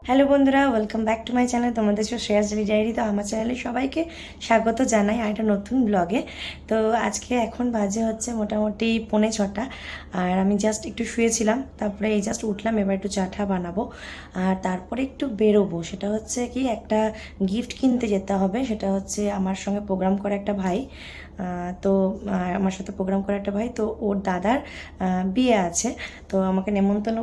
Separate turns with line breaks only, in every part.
Hello বন্ধুরা, welcome back to my channel. তোমাদের Shreyas daily diary. তো আমার চ্যানেলে সবাইকে স্বাগত জানাই আর একটা নতুন ব্লগে। তো আজকে এখন বাজে হচ্ছে মোটামুটি 5:45, আর আমি জাস্ট একটু শুয়েছিলাম, তারপরে এই জাস্ট উঠলাম। এবার একটু চাটা বানাবো আর তারপরে একটু বেরোবো। সেটা হচ্ছে কি, একটা গিফট কিনতে যেতে হবে। সেটা হচ্ছে আমার সঙ্গে প্রোগ্রাম করে একটা ভাই, তো আমার সাথে প্রোগ্রাম করে একটা ভাই, তো ওর দাদার বিয়ে আছে। তো আমাকে নেমন্তন্ন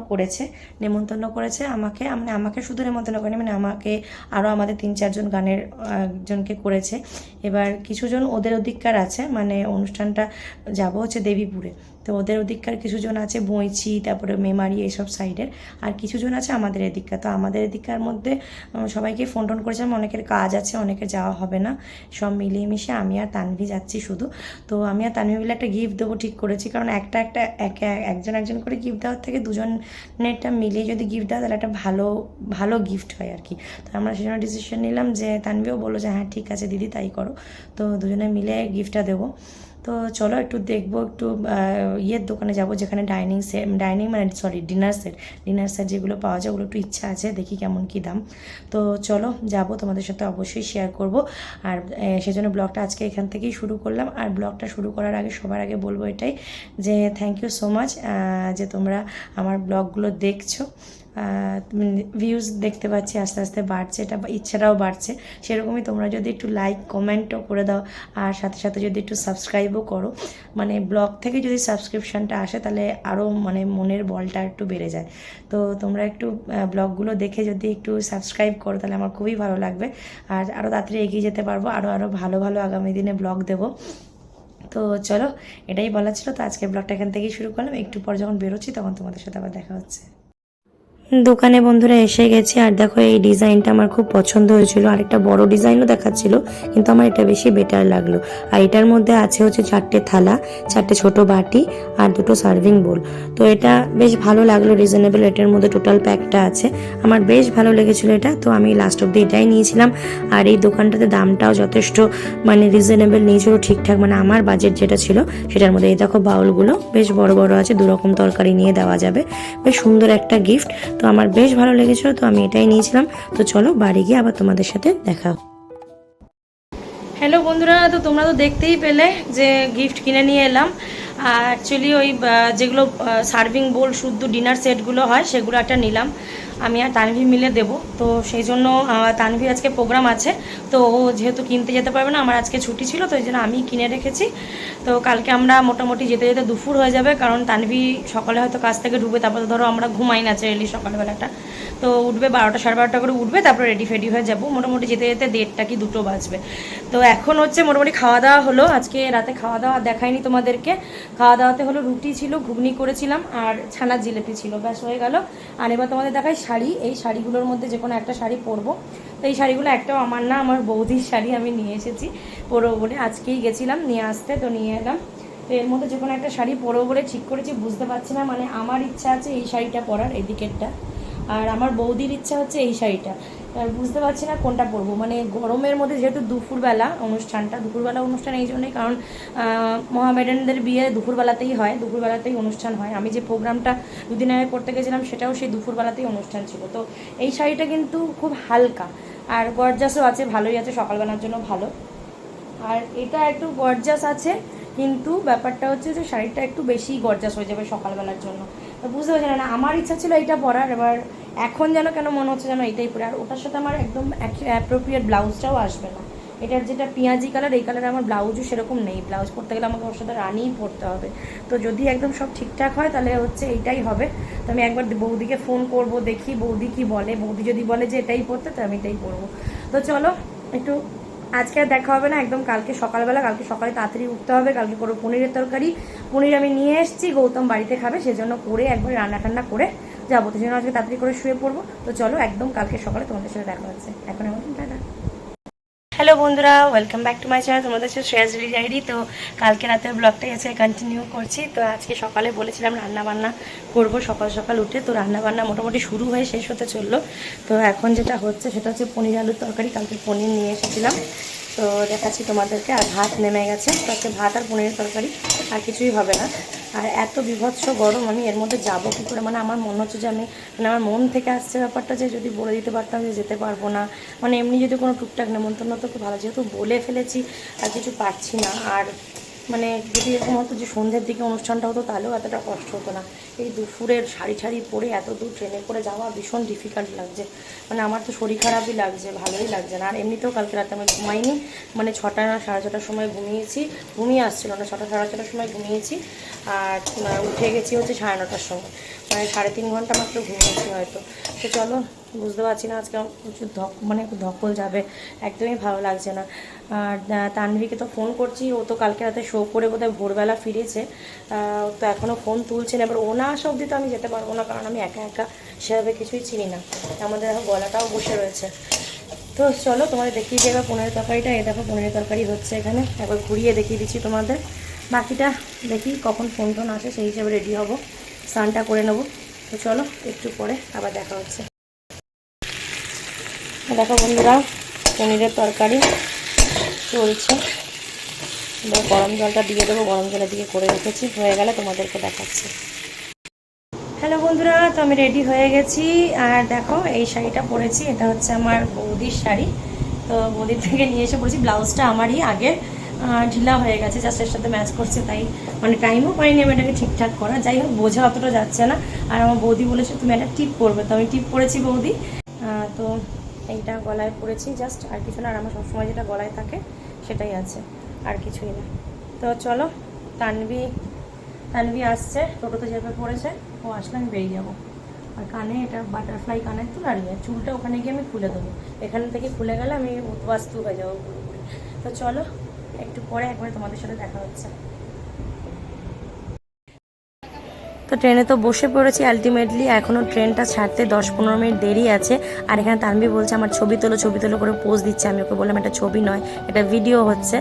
করেছে আমাকে, মানে আমাকে শুধু নেমন্তন্ন করেনি, মানে আমাকে আরও আমাদের 3-4 জন গানের একজনকে করেছে। এবার কিছুজন ওদের অধিকার আছে, মানে অনুষ্ঠানটা যাব হচ্ছে দেবীপুরে, তো ওদের অধিকার কিছুজন আছে বইচি, তারপরে মেমারি এইসব সাইডের, আর কিছুজন আছে আমাদের এদিককার। তো আমাদের এদিককার মধ্যে সবাইকে ফোন টোন করেছিলাম, অনেকের কাজ আছে, অনেকের যাওয়া হবে না। সব মিলিয়ে মিশে আমি আর তানভি যাচ্ছি শুধু। তো আমি আর তানভি মিলে একটা গিফট দেবো ঠিক করেছি, কারণ একজন একজন করে গিফট দেওয়ার থেকে দুজনেরটা মিলিয়ে যদি গিফট দেওয়া তাহলে একটা ভালো ভালো গিফট হয় আর কি। তো আমরা সেজন্য ডিসিশন নিলাম, যে তানভিও বললো যে হ্যাঁ ঠিক আছে দিদি তাই করো। তো দুজনে মিলে গিফটটা দেবো। তো চলো একটু দেখবো, একটু ইয়ের দোকানে যাব, যেখানে ডিনার সেট যেগুলো পাওয়া যায়, ওগুলো একটু ইচ্ছা আছে, দেখি কেমন কী দাম। তো চলো যাব, তোমাদের সাথে অবশ্যই শেয়ার করব। আর সেজন্য ব্লগটা আজকে এখান থেকেই শুরু করলাম। আর ব্লগটা শুরু করার আগে সবার আগে বলবো এটাই, যে থ্যাংক ইউ সো মাচ, যে তোমরা আমার ব্লগগুলো দেখছো। ভিউজ দেখতে পাচ্ছি আস্তে আস্তে বাড়ছে, এটা ইচ্ছাটাও বাড়ছে। সেরকমই তোমরা যদি একটু লাইক কমেন্টও করে দাও, আর সাথে সাথে যদি একটু সাবস্ক্রাইবও করো, মানে ব্লগ থেকে যদি সাবস্ক্রিপশানটা আসে তাহলে আরও মানে মনের বলটা একটু বেড়ে যায়। তো তোমরা একটু ব্লগগুলো দেখে যদি একটু সাবস্ক্রাইব করো তাহলে আমার খুবই ভালো লাগবে, আর আরও তাড়াতাড়ি এগিয়ে যেতে পারবো, আরও ভালো ভালো আগামী দিনে ব্লগ দেবো। তো চলো, এটাই বলার ছিল। তো আজকে ব্লগটা এখান থেকেই শুরু করলাম। একটু পর যখন বেরোচ্ছি তখন তোমাদের সাথে আবার দেখা হচ্ছে। দোকানে বন্ধুরা এসে গেছি, আর দেখো এই ডিজাইনটা আমার খুব পছন্দ হয়েছিল। আর একটা বড় ডিজাইনও দেখাচ্ছিল, কিন্তু আমার এটা বেশি বেটার লাগলো। আর এটার মধ্যে আছে হচ্ছে 4টে থালা, 4টে ছোট বাটি, আর 2টো সার্ভিং বোল। তো এটা বেশ ভালো লাগলো, রিজনেবল রেটের মধ্যে টোটাল প্যাকটা আছে। আমার বেশ ভালো লেগেছিল এটা, তো আমি লাস্ট অব্দি এটাই নিয়েছিলাম। আর এই দোকানটাতে দামটাও যথেষ্ট মানে রিজনেবল নিয়েছিল, ঠিকঠাক, মানে আমার বাজেট যেটা ছিল সেটার মধ্যে। এই দেখো বাউলগুলো বেশ বড় বড় আছে, 2 রকম তরকারি নিয়ে দেওয়া যাবে। বেশ সুন্দর একটা গিফট, তো আমার বেশ ভালো লেগেছিল, তো আমি এটাই নিয়েছিলাম। তো চলো বাড়ি গিয়ে আবার তোমাদের সাথে দেখা। হ্যালো বন্ধুরা, তো তোমরা তো দেখতেই পেলে যে গিফট কিনে নিয়ে এলাম। অ্যাকচুয়ালি ওই যেগুলো সার্ভিং বোল শুদ্ধ ডিনার সেটগুলো হয় সেগুলো একটা নিলাম, আমি আর তানভি মিলে দেব। তো সেই জন্য তানভির আজকে প্রোগ্রাম আছে, তো ও যেহেতু কিনতে যেতে পারবে না, আমার আজকে ছুটি ছিল, তো এই জন্য আমি কিনে রেখেছি। তো কালকে আমরা মোটামুটি যেতে যেতে দুপুর হয়ে যাবে, কারণ তানভি সকালে হয়তো কাজ থেকে ঢুকবে, তারপরে ধরো আমরা ঘুমাই না রেলি সকালবেলাটা, তো উঠবে 12টা 12:30 করে উঠবে, তারপরে রেডি ফেডি হয়ে যাবো। মোটামুটি যেতে যেতে 1:30 কি 2টো বাজবে। তো এখন হচ্ছে মোটামুটি খাওয়া দাওয়া হলো। আজকে রাতে খাওয়া দাওয়া দেখাইনি তোমাদেরকে। খাওয়া দাওয়াতে হলো রুটি ছিল, ঘুগনি করেছিলাম, আর ছানার জিলেপি ছিল, ব্যাস হয়ে গেল। আর এবার তোমাদের দেখাই শাড়ি। এই শাড়িগুলোর মধ্যে যে কোনো একটা শাড়ি পরবো। তো এই শাড়িগুলো একটাও আমার না, আমার বৌদির শাড়ি, আমি নিয়ে এসেছি পরবো বলে। আজকেই গেছিলাম নিয়ে আসতে, তো নিয়ে এলাম। তো এর মধ্যে যে কোনো একটা শাড়ি পরবো বলে ঠিক করেছি। বুঝতে পারছি না, মানে আমার ইচ্ছা আছে এই শাড়িটা পরার, এই দিকেরটা, আর আমার বৌদির ইচ্ছা হচ্ছে এই শাড়িটা। আর বুঝতে পারছি না কোনটা পরবো, মানে গরমের মধ্যে, যেহেতু দুপুরবেলা অনুষ্ঠান এই জন্যই, কারণ মহামেডানদের বিয়ে দুপুরবেলাতেই হয়, দুপুরবেলাতেই অনুষ্ঠান হয়। আমি যে প্রোগ্রামটা দুদিন আগে করতে গেছিলাম সেটাও সেই দুপুরবেলাতেই অনুষ্ঠান ছিল। তো এই শাড়িটা কিন্তু খুব হালকা আর গর্জাসও আছে, ভালোই আছে, সকালবেলার জন্য ভালো। আর এটা একটু গর্জাস আছে, কিন্তু ব্যাপারটা হচ্ছে যে শাড়িটা একটু বেশি গর্জাস হয়ে যাবে সকালবেলার জন্য। তো বুঝতে পারছি না, আমার ইচ্ছা ছিল এইটা পরার, এবার এখন যেন কেন মনে হচ্ছে যেন এইটাই পরে। আর ওটার সাথে আমার একদম অ্যাপ্রোপ্রিয়েট ব্লাউজটাও আসবে না। এটার যেটা পেঁয়াজি কালার, এই কালারে আমার ব্লাউজও সেরকম নেই। ব্লাউজ পরতে গেলে আমাকে ওর সাথে রানিই পরতে হবে। তো যদি একদম সব ঠিকঠাক হয় তাহলে হচ্ছে এইটাই হবে। তো আমি একবার বৌদিকে ফোন করব, দেখি বৌদি কি বলে। বৌদি যদি বলে যে এটাই পরতে, তো আমি এটাই পরবো। তো চলো একটু, আজকে আর দেখা হবে না, একদম কালকে সকালবেলা, কালকে সকালে তাড়াতাড়ি উঠতে হবে। কালকে করবো পনিরের তরকারি। পনির আমি নিয়ে এসেছি, গৌতম বাড়িতে খাবে, সেজন্য করে একবার রান্না টান্না করে যাবো। তো সেজন্য আজকে তাড়াতাড়ি করে শুয়ে পড়বো। তো চলো একদম কালকে সকালে তোমাদের সাথে দেখা হচ্ছে। এখন আমার টাটা। হ্যালো বন্ধুরা, welcome back to my channel. তোমাদের সাথে শ্রেয়াস ডেলি ডায়েরি। তো কালকে রাতের ব্লগটাই আছে কন্টিনিউ করছি। তো আজকে সকালে বলেছিলাম রান্নাবান্না করবো সকাল সকাল উঠে, তো রান্নাবান্না মোটামুটি শুরু হয়ে শেষ হতে চললো। তো এখন যেটা হচ্ছে সেটা হচ্ছে পনির আলুর তরকারি। কালকে পনির নিয়ে এসেছিলাম, তো দেখাচ্ছি তোমাদেরকে। আর ভাত নেমে গেছে, তো আজকে ভাত আর পনিরের তরকারি, আর কিছুই হবে না। আর এত বিভৎস গরম, আমি এর মধ্যে যাবো কী করে? মানে আমার মনে হচ্ছে যে আমি, মানে আমার মন থেকে আসছে ব্যাপারটা যে যদি বলে দিতে পারতাম যে যেতে পারবো না, মানে এমনি যদি কোনো টুকটাক নেমন্তন্ন তো খুব ভালো, যেহেতু বলে ফেলেছি আর কিছু পারছি না। আর মানে যদি এরকম হতো যে সন্ধ্যের দিকে অনুষ্ঠানটা হতো তাহলেও এতটা কষ্ট হতো না। এই দুপুরের শাড়ি ছাড়ি পরে এত দূর ট্রেনে করে যাওয়া ভীষণ ডিফিকাল্ট লাগছে, মানে আমার তো শরীর খারাপই লাগছে, ভালোই লাগছে না। আর এমনিতেও কালকে রাতে আমি ঘুমাইনি, মানে 6টা না 6:30টার সময় ঘুমিয়েছি, ঘুমিয়ে আসছিল না, 6টা 6:30টার সময় ঘুমিয়েছি। আর উঠে গেছি হচ্ছে 9:30টার সময়, মানে 3.5 ঘন্টা মাত্র ঘুমিয়েছি হয়তো। তো চলো, বুঝতে পারছি না আজকে প্রচুর মানে একটু ধকল যাবে, একদমই ভালো লাগছে না। আর তানভীকে তো ফোন করছি, ও তো কালকে রাতে শো করে বোধহয় ভোরবেলা ফিরেছে, তো এখনও ফোন তুলছে না। এবার ও না আসা অবধি তো আমি যেতে পারবো না, কারণ আমি একা একা সেভাবে কিছুই চিনি না, আমাদের এখন গলাটাও বসে রয়েছে। তো চলো তোমাদের দেখিয়ে দিই এবার পনিরের তরকারিটা। এই দেখো পনিরের তরকারি হচ্ছে এখানে, একবার ঘুরিয়ে দেখিয়ে দিচ্ছি তোমাদের। বাকিটা দেখি কখন ফোন টোন আসে সেই হিসেবে রেডি হব, স্নানটা করে নেবো। তো চলো একটু পরে আবার দেখা হচ্ছে। দেখো বন্ধুরা, পনিরের তরকারি চলছে, এবার গরম জলটা দিয়ে দেবো, গরম জলের দিকে করে রেখেছি, হয়ে গেলে তোমাদেরকে দেখাচ্ছি। হ্যালো বন্ধুরা, তো আমি রেডি হয়ে গেছি। আর দেখো এই শাড়িটা পরেছি, এটা হচ্ছে আমার বৌদির শাড়ি, তো বৌদির থেকে নিয়ে এসে পরেছি। ব্লাউজটা আমারই আগের, ঢিলা হয়ে গেছে, জাস্ট এর সাথে ম্যাচ করছে, তাই মানে টাইমও পাইনি আমি এটাকে ঠিকঠাক করা। যাই হোক, বোঝা অতটা যাচ্ছে না। আর আমার বৌদি বলেছে তুমি একটা টিপ পরবে, তো আমি টিপ পরেছি বৌদি। তো এইটা গলায় পরেছি জাস্ট, আর কিছু না। আর আমার সবসময় যেটা গলায় থাকে সেটাই আছে, আর কিছুই না। তো চলো, তানভি আসছে, টোটোতে চেপে পড়েছে, ও আসলে আমি বেরিয়ে যাবো। আর কানে এটা বাটারফ্লাই কানের তো দাঁড়িয়ে, চুলটা ওখানে গিয়ে আমি খুলে দেবো, এখান থেকে খুলে গেলে আমি উদ্বাস্তু হয়ে যাবো পুরোপুরি। তো চলো একটু পরে একবারে তোমাদের সাথে দেখা হচ্ছে। তো ট্রেনে তো বসে পড়েছি আলটিমেটলি, এখনও ট্রেনটা ছাড়তে 10-15 মিনিট দেরি আছে। আর এখানে তানভি বলছে আমার ছবি তোলো করে পোজ দিচ্ছে। আমি ওকে বললাম এটা ছবি নয়, এটা ভিডিও হচ্ছে।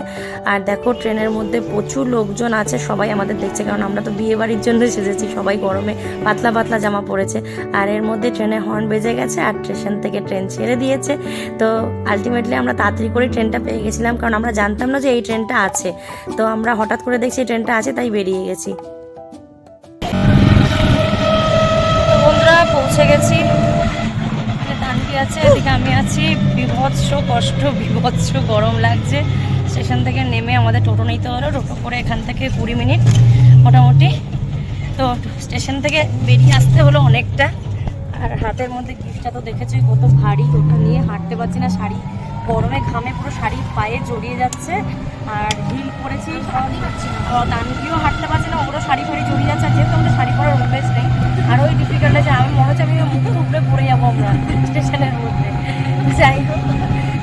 আর দেখো ট্রেনের মধ্যে প্রচুর লোকজন আছে, সবাই আমাদের দেখছে, কারণ আমরা তো বিয়ে বাড়ির জন্য সেজেছি, সবাই গরমে পাতলা পাতলা জামা পরেছে। আর এর মধ্যে ট্রেনে হর্ন বেজে গেছে আর স্টেশন থেকে ট্রেন ছেড়ে দিয়েছে। তো আলটিমেটলি আমরা তাড়াতাড়ি করে ট্রেনটা পেয়ে গেছিলাম, কারণ আমরা জানতাম না যে এই ট্রেনটা আছে। তো আমরা হঠাৎ করে দেখছি এই ট্রেনটা আছে, তাই বেরিয়ে গেছি। বন্ধুরা পৌঁছে গেছি, তানভি আছে, এদিকে আমি আছি। বিভৎস কষ্ট, বিভৎস গরম লাগছে। স্টেশন থেকে নেমে আমাদের টোটো নিতে হলো, টোটো করে এখান থেকে 20 মিনিট মোটামুটি। তো স্টেশন থেকে বেরিয়ে আসতে হলো অনেকটা। আর হাতের মধ্যে গিফটটা তো দেখেছি কত ভারী, ওটা নিয়ে হাঁটতে পারছি না, শাড়ি গরমে ঘামে পুরো শাড়ি পায়ে জড়িয়ে যাচ্ছে। আর হিল পরেছি, তানভিও হাঁটতে পারছি না, ওরও শাড়ি ফাড়ি জড়িয়ে যাচ্ছে। যেহেতু আমাদের শাড়ি পরার অভ্যেস নেই, আর ওই ডিফিকাল্ট আছে, আমি মনে হচ্ছে আমি মুখে উপরে পড়ে যাবো আমরা স্টেশনের মধ্যে। যাই হোক,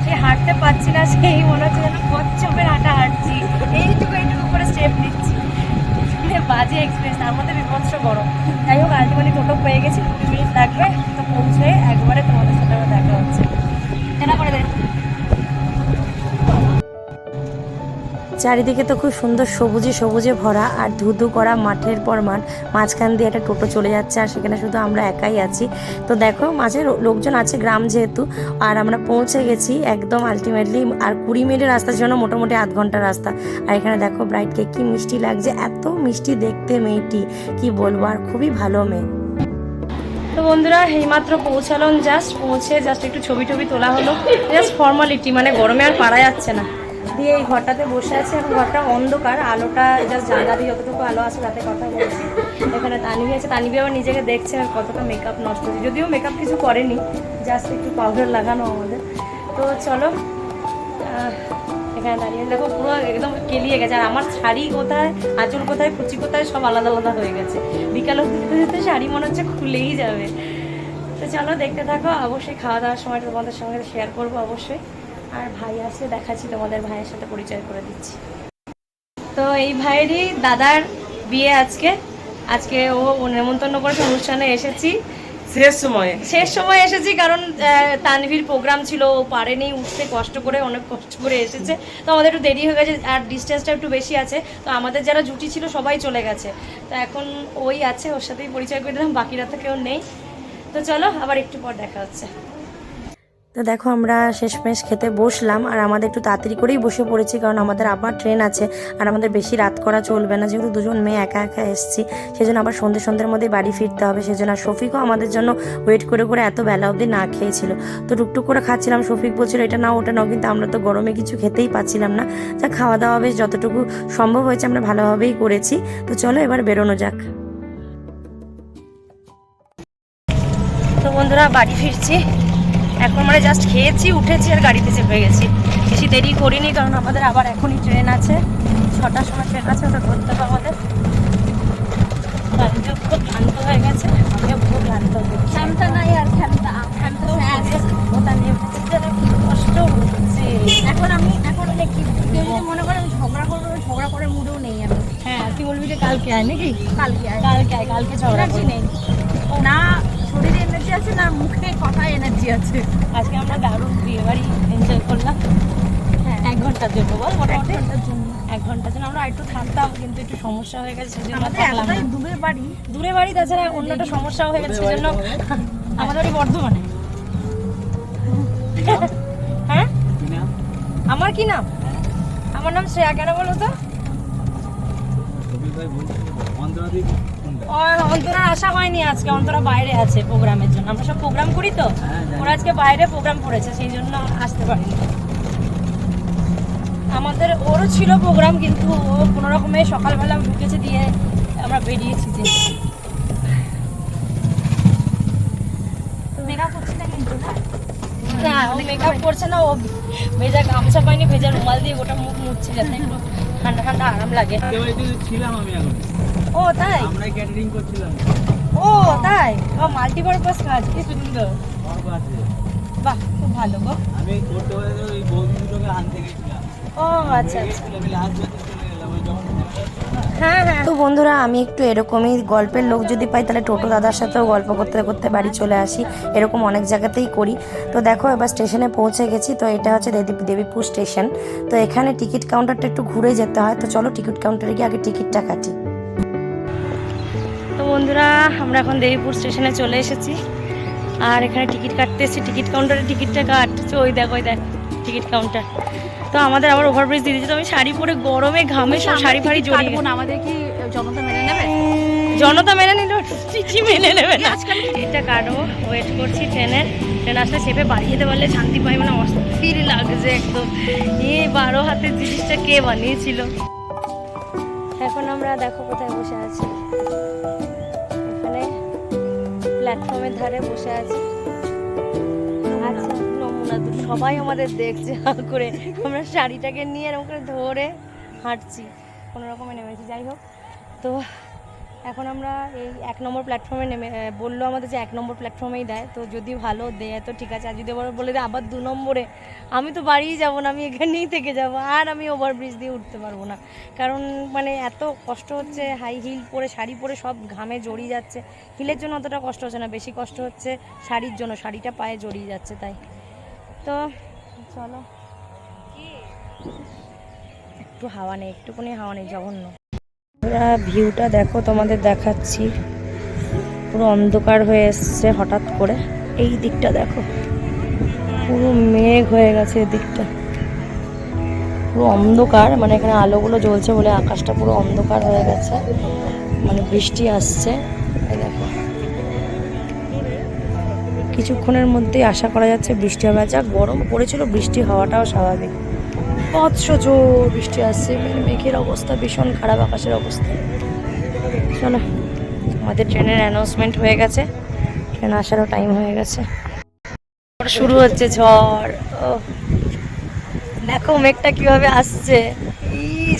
সে হাঁটতে পারছি না, সেই মনে হচ্ছে যেন কচ্ছপের হাঁটা হাঁটছি, এইটুকু করে স্টেপ নিচ্ছি। বাজে এক্সপিরিয়েন্স, তার মধ্যে বিভৎস গরম। যাই হোক, আলটিমেটলি টোটো পেয়ে গেছি, 20 মিনিট লাগবে, তো পৌঁছে একবারে তোমাদের সাথে দেখা হচ্ছে। কেনা করে দেয়। চারিদিকে তো খুব সুন্দর সবুজে সবুজে ভরা, আর ধুধু করা মাঠের পর মাঠ, মাঝখান দিয়ে একটা টোটো চলে যাচ্ছে, আর সেখানে শুধু আমরা একাই আছি। তো দেখো মাঝে লোকজন আছে, গ্রাম যেহেতু। আর আমরা পৌঁছে গেছি একদম আলটিমেটলি, আর 20 মিনিটের রাস্তার জন্য মোটামুটি আধ ঘন্টার রাস্তা। আর এখানে দেখো ব্রাইডকে কি মিষ্টি লাগছে, এত মিষ্টি দেখতে মেয়েটি, কি বলবো, আর খুবই ভালো মেয়ে। তো বন্ধুরা এইমাত্র পৌঁছালাম, পৌঁছে একটু ছবি তোলা হলো, জাস্ট ফর্মালিটি, মানে গরমে আর পারা যাচ্ছে না। দিয়ে এই ঘরটাতে বসে আছে, এখন ঘরটা অন্ধকার, আলোটা জাস্ট জানলা দিয়ে যতটুকু আলো আছে তাতে কথা বলছি। এখানে তানভি আছে, তানভি আবার নিজেকে দেখছে কতটা মেকআপ নষ্ট হচ্ছে, যদিও মেকআপ কিছু করেনি, জাস্ট একটু পাউডার লাগানো আমাদের। তো চলো, এখানে দাঁড়িয়ে দেখো পুরো একদম কেলিয়ে গেছে। আর আমার শাড়ি কোথায়, আঁচল কোথায়, কুচি কোথায়, সব আলাদা আলাদা হয়ে গেছে। বিকাল দিতে শাড়ি মনে হচ্ছে খুলেই যাবে। তো চলো দেখতে থাকো, অবশ্যই খাওয়া দাওয়ার সময় তোমাদের সঙ্গে শেয়ার করবো অবশ্যই। আর ভাই আসলে দেখাচ্ছি তোমাদের, ভাইয়ের সাথে পরিচয় করে দিচ্ছি। তো এই ভাইয়েরই দাদার বিয়ে আজকে ও নেমন্তন্ন করেছে, অনুষ্ঠানে এসেছি। শেষ সময় এসেছি, কারণ তানভীর প্রোগ্রাম ছিল, ও পারেনি উঠতে, অনেক কষ্ট করে এসেছে। তো আমাদের একটু দেরি হয়ে গেছে, আর ডিস্টেন্সটা একটু বেশি আছে। তো আমাদের যারা জুটি ছিল সবাই চলে গেছে, তো এখন ওই আছে, ওর সাথেই পরিচয় করে দিলাম, বাকিরা তো কেউ নেই। তো চলো আবার একটু পর দেখা হচ্ছে। তো দেখো আমরা শেষমেশ খেতে বসলাম, আর আমাদের একটু তাড়াতাড়ি করেই বসে পড়েছি, কারণ আমাদের আবার ট্রেন আছে আর আমাদের বেশি রাত করা চলবে না, যেহেতু দুজন মেয়ে একা একা এসেছি, সেজন্য আবার সন্ধ্যের মধ্যে বাড়ি ফিরতে হবে। সেজন্য আর শফিকও আমাদের জন্য ওয়েট করে করে এত বেলা অবধি না খেয়েছিল। তো টুকটুক করে খাচ্ছিলাম, শফিক বলছিল এটা নাও ওটা নাও, কিন্তু আমরা তো গরমে কিছু খেতেই পাচ্ছিলাম না। যা খাওয়া দাওয়া বেশ যতটুকু সম্ভব হয়েছে আমরা ভালোভাবেই করেছি। তো চলো এবার বেরোনো যাক। তো বন্ধুরা বাড়ি ফিরছি, এখন আমরা জাস্ট খেয়েছি, উঠেছি আর গাড়িতে চেপে গেছি। বেশি দেরি করিনি, কারণ আমাদের আবার এখনই ট্রেন আছে, 6টার সময় ট্রেন আছে, ওটা ধরতে হবে আমাদের। গাড়িটা খুব ক্লান্ত হয়ে গেছে, আমিও খুব ক্লান্ত হয়েছি। ওটা নিয়ে কষ্ট হচ্ছে এখন। এখন কেউ যদি মনে করে ঝগড়া করবো, ঝগড়া করার মুডেও নেই আমি। হ্যাঁ তুই বলবি যে কালকে আয় নাকি, কালকে ঝগড়া নেই না, শরীরে এনার্জি আছে না, মুখে কথায় এনার্জি আছে। আজকে আমরা দারুণ বিয়ে বাড়ি এনজয় করলাম। হ্যাঁ 1 ঘন্টার জন্য, বল মোটামুটি 1 ঘন্টার জন্য আমরা একটু থাকতাম, কিন্তু একটু সমস্যা হয়ে গেছে সেজন্য থাকলাম না। দূরে বাড়ি, তাছাড়া অন্যটা সমস্যা হয়ে গেছে সেজন্য আমাদের বাড়ি বর্ধমানে। হ্যাঁ আমার কি নাম? আমার নাম শ্রেয়া। কেন বলো তো? অন্তরার আসা হয়নি আজকে, অন্তরা বাইরে আছে প্রোগ্রামের জন্য। আমরা সব প্রোগ্রাম করি তো, ওরা আজকে বাইরে প্রোগ্রাম করেছে, সেই জন্য আসতে পারিনি। আমাদের ওরও ছিল প্রোগ্রাম, কিন্তু ও কোনো রকমে সকালবেলা ঢুকেছে, দিয়ে আমরা বেরিয়েছি। যে মেকআপ করছে না, কিন্তু না ও মেকআপ করছে না, ও ভেজা গামছা পাইনি, ভেজা রুমাল দিয়ে গোটা মুখ মুছছে, যাতে একটু ঠান্ডা ঠান্ডা আরাম লাগে।
ছিলাম আমি এখন।
ও তাই?
আমরা ক্যাটারিং করছিলাম।
ও তাই? ও মাল্টিপারপাস কাজ, কি সুন্দর। বাহ খুব ভালো গো।
আমি করতে হলে ওই বৌদি দুটোকে আনতে গেছিলাম।
ও আচ্ছা আচ্ছা।
আমি লাস্ট বছর চলে গেলাম ওই যখন।
হ্যাঁ হ্যাঁ। তো বন্ধুরা আমি একটু এরকমই গল্পের লোক যদি পাই, তাহলে টোটো দাদার সাথেও গল্প করতে করতে বাড়ি চলে আসি, এরকম অনেক জায়গাতেই করি। তো দেখো এবার স্টেশনে পৌঁছে গেছি। তো এটা হচ্ছে দেবীপুর স্টেশন। তো এখানে টিকিট কাউন্টারটা একটু ঘুরে যেতে হয়। তো চলো টিকিট কাউন্টারে গিয়ে আগে টিকিটটা কাটি। তো বন্ধুরা আমরা এখন দেবীপুর স্টেশনে চলে এসেছি, আর এখানে টিকিট কাটতে এসেছি। টিকিট কাউন্টারে টিকিটটা কাটছে, ওই দেখ টিকিট কাউন্টার। তো আমাদের আবার ওভারব্রিজ দিয়ে দিচ্ছে। তো আমি শাড়ি পরে গরমে ঘামে সব শাড়ি ফাড়ি জড়িয়ে। আমাদের কি জনতা মেনে নেবে? জনতা মেনে নিল, চিঠি মেনে নেবে না। এটা কাটবো, ওয়েট করছি ট্রেনের। ট্রেন আসলে চেপে বাড়ি যেতে পারলে শান্তি পাই, মানে অস্থির লাগছে একদম। এই 12 হাতের জিনিসটা কে বানিয়েছিল? এখন আমরা দেখো কোথায় বসে আছি, এখানে প্ল্যাটফর্মের ধারে বসে আছি। সবাই আমাদের দেখছে করে, আমরা শাড়িটাকে নিয়ে এরকম করে ধরে হাঁটছি, কোনো রকমে নেমেছি। যাই হোক, তো এখন আমরা এই 1 নম্বর প্ল্যাটফর্মে নেমে, বললো আমাদের যে 1 নম্বর প্ল্যাটফর্মেই দেয়। তো যদি ভালো দেয় তো ঠিক আছে, আর যদি বলে দেয় আবার 2 নম্বরে, আমি তো বাড়িই যাবো না, আমি এখানেই থেকে যাবো, আর আমি ওভারব্রিজ দিয়ে উঠতে পারবো না। কারণ মানে এত কষ্ট হচ্ছে, হাই হিল পরে শাড়ি পরে সব ঘামে জড়িয়ে যাচ্ছে। হিলের জন্য অতটা কষ্ট হচ্ছে না, বেশি কষ্ট হচ্ছে শাড়ির জন্য, শাড়িটা পায়ে জড়িয়ে যাচ্ছে। তাই তো চলো, একটু হাওয়া নেই, একটুখানি হাওয়া নেই, জঘন্য। ভিউটা দেখো, তোমাদের দেখাচ্ছি। পুরো অন্ধকার হয়ে এসছে হঠাৎ করে। এই দিকটা দেখো, পুরো মেঘ হয়ে গেছে, এদিকটা পুরো অন্ধকার, মানে এখানে আলোগুলো জ্বলছে বলে আকাশটা পুরো অন্ধকার হয়ে গেছে, মানে বৃষ্টি আসছে। দেখো কিছুক্ষণের মধ্যেই আশা করা যাচ্ছে বৃষ্টি হবে। যা গরম পড়েছিল, বৃষ্টি হওয়াটাও স্বাভাবিক। জোর বৃষ্টি আসছে, মেঘের অবস্থা ভীষণ খারাপ, আকাশের অবস্থা। চলো, আমাদের ট্রেনের অ্যানাউন্সমেন্ট হয়ে গেছে, ট্রেন আসারও টাইম হয়ে গেছে। শুরু হচ্ছে ঝড়। ও দেখো মেঘটা কিভাবে আসছে,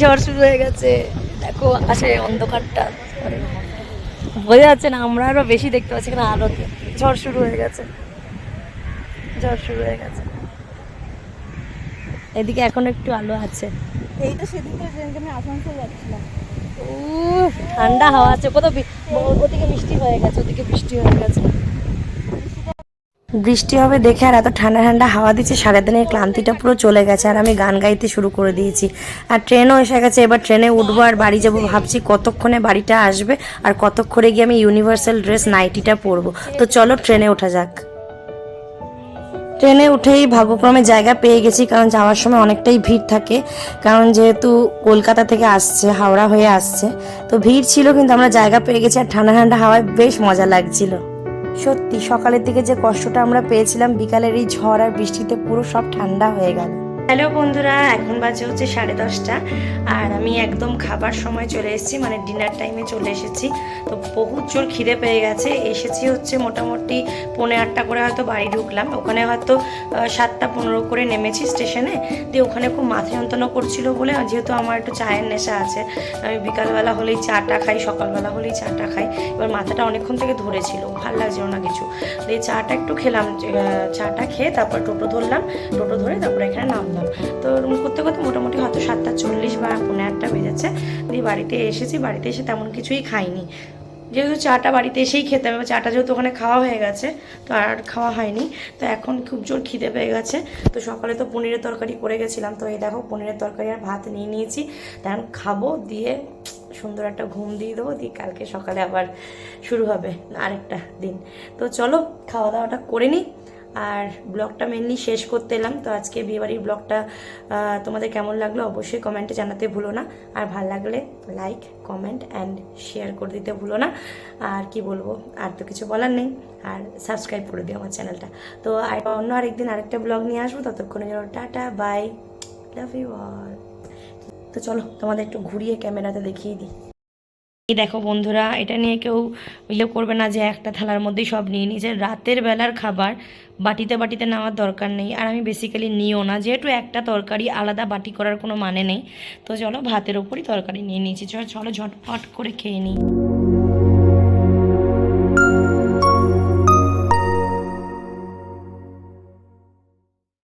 ঝড় শুরু হয়ে গেছে। দেখো আকাশে অন্ধকারটা বোঝা যাচ্ছে না, আমরা আরো বেশি দেখতে পাচ্ছি না আলোতে। ঝড় শুরু হয়ে গেছে, ঝড় শুরু হয়ে গেছে। এদিকে এখন একটু আলো আছে। এইটা সেদিকে আমি আসানসোল যাচ্ছিলাম, ঠান্ডা হাওয়া আছে। ওদিকে বৃষ্টি হয়ে গেছে, ওদিকে বৃষ্টি হয়ে গেছে। বৃষ্টি হবে দেখে আর এত ঠান্ডা ঠান্ডা হাওয়া দিচ্ছে, সারাদিনের ক্লান্তিটা পুরো চলে গেছে। আর আমি গান গাইতে শুরু করে দিয়েছি, আর ট্রেনও এসে গেছে। এবার ট্রেনে উঠবো আর বাড়ি যাবো। ভাবছি কতক্ষণে বাড়িটা আসবে, আর কতক্ষণে গিয়ে আমি ইউনিভার্সাল ড্রেস নাইটিটা পরবো। তো চলো ট্রেনে ওঠা যাক। ট্রেনে উঠেই ভাগ্যক্রমে জায়গা পেয়ে গেছি, কারণ যাওয়ার সময় অনেকটাই ভিড় থাকে, কারণ যেহেতু কলকাতা থেকে আসছে, হাওড়া হয়ে আসছে, তো ভিড় ছিল, কিন্তু আমরা জায়গা পেয়ে গেছি আর ঠান্ডা ঠান্ডা হাওয়ায় বেশ মজা লাগছিল। সত্যি সকালের দিকে যে কষ্টটা আমরা পেয়েছিলাম, বিকালের এই ঝড় আর বৃষ্টিতে পুরো সব ঠান্ডা হয়ে গেল। হ্যালো বন্ধুরা, এখন বাজে হচ্ছে 10:30 আর আমি একদম খাবার সময় চলে এসেছি, মানে ডিনার টাইমে চলে এসেছি। তো বহুত জোর খিদে পেয়ে গেছে। এসেছি হচ্ছে মোটামুটি 7:45 করে হয়তো বাড়ি ঢুকলাম। ওখানে হয়তো 7:15 করে নেমেছি স্টেশনে। দিয়ে ওখানে খুব মাথা যন্ত্রণা করছিল বলে, যেহেতু আমার একটু চায়ের নেশা আছে, আমি বিকালবেলা হলেই চাটা খাই, সকালবেলা হলেই চাটা খাই। এবার মাথাটা অনেকক্ষণ থেকে ধরেছিল, ভালো লাগছিল না কিছু। দিয়ে চাটা একটু খেলাম, চাটা খেয়ে তারপর টোটো ধরলাম, টোটো ধরে তারপরে এখানে নামলাম। তো এরকম করতে করতে মোটামুটি হয়তো 7:40 বা 7:45 বেজেছে। দিয়ে বাড়িতে এসেছি, বাড়িতে এসে তেমন কিছুই খাইনি, যেহেতু চাটা বাড়িতে এসেই খেতে হবে। চাটা যেহেতু ওখানে খাওয়া হয়ে গেছে, তো আর খাওয়া হয়নি। তো এখন খুব জোর খিদে পেয়ে গেছে। তো সকালে তো পনিরের তরকারি করে গেছিলাম, তো এই দেখো পনিরের তরকারি আর ভাত নিয়ে নিয়েছি। তখন খাবো, দিয়ে সুন্দর একটা ঘুম দিয়ে দেবো, দিয়ে কালকে সকালে আবার শুরু হবে আরেকটা দিন। তো চলো খাওয়া দাওয়াটা করে নিই। আর ব্লগটা মেনলি শেষ করতে এলাম। তো আজকে বিয়েবাড়ির ব্লগটা তোমাদের কেমন লাগলো অবশ্যই কমেন্টে জানাতে ভুলো না। আর ভালো লাগলে লাইক, কমেন্ট অ্যান্ড শেয়ার করে দিতে ভুলো না। আর কি বলবো, আর তো কিছু বলার নেই। আর সাবস্ক্রাইব করে দিও আমার চ্যানেলটা। তো অন্য আরেকদিন আরেকটা ব্লগ নিয়ে আসবো। ততক্ষণের জন্য tata, bye, love you all. তো চলো তোমাদের একটু ঘুরিয়ে ক্যামেরাতে দেখিয়ে দিই। এই দেখো বন্ধুরা, এটা নিয়ে কেউ করবে না যে একটা থালার মধ্যেই সব নিয়ে নিয়েছে। রাতের বেলার খাবার বাটিতে বাটিতে নেওয়ার দরকার নেই, আর আমি বেসিক্যালি নিও না, যেহেতু একটা তরকারি আলাদা বাটি করার কোনো মানে নেই। তো চলো ভাতের ওপরই তরকারি নিয়ে নিয়েছি, চলো ঝটপট করে খেয়ে নিই।